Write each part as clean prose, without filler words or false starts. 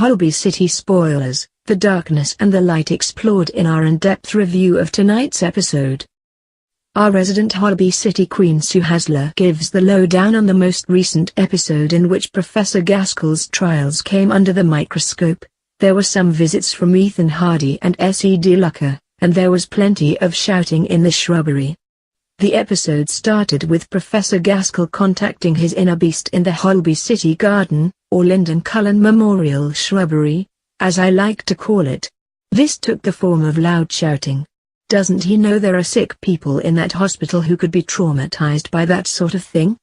Holby City spoilers, the darkness and the light explored in our in-depth review of tonight's episode. Our resident Holby City queen Sue Haasler gives the lowdown on the most recent episode in which Professor Gaskell's trials came under the microscope. There were some visits from Ethan Hardy and Essie de Lucca, and there was plenty of shouting in the shrubbery. The episode started with Professor Gaskell contacting his inner beast in the Holby City garden, or Linden Cullen Memorial Shrubbery, as I like to call it. This took the form of loud shouting. Doesn't he know there are sick people in that hospital who could be traumatized by that sort of thing?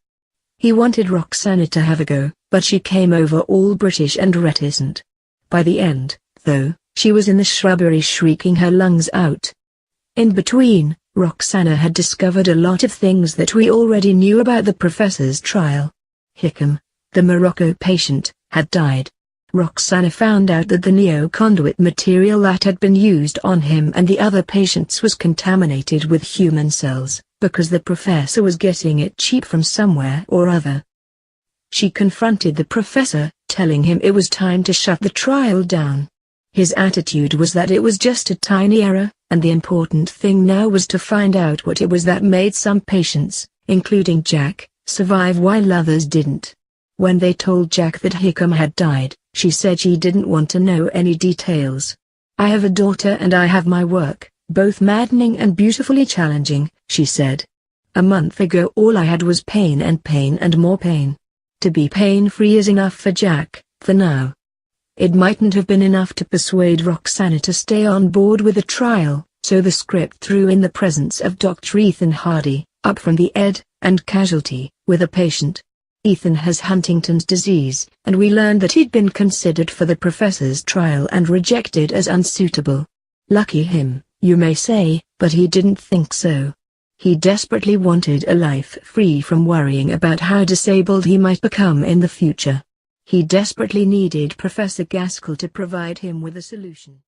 He wanted Roxanna to have a go, but she came over all British and reticent. By the end, though, she was in the shrubbery shrieking her lungs out. In between, Roxanna had discovered a lot of things that we already knew about the professor's trial. Hicham, the Morocco patient, had died. Roxanna found out that the neo-conduit material that had been used on him and the other patients was contaminated with human cells, because the professor was getting it cheap from somewhere or other. She confronted the professor, telling him it was time to shut the trial down. His attitude was that it was just a tiny error, and the important thing now was to find out what it was that made some patients, including Jack, survive while others didn't. When they told Jack that Hicham had died, she said she didn't want to know any details. "I have a daughter and I have my work, both maddening and beautifully challenging," she said. "A month ago all I had was pain and more pain. To be pain-free is enough for Jack, for now." It mightn't have been enough to persuade Roxanna to stay on board with the trial, so the script threw in the presence of Dr. Ethan Hardy, up from the ed. and casualty, with a patient. Ethan has Huntington's disease, and we learned that he'd been considered for the professor's trial and rejected as unsuitable. Lucky him, you may say, but he didn't think so. He desperately wanted a life free from worrying about how disabled he might become in the future. He desperately needed Professor Gaskell to provide him with a solution.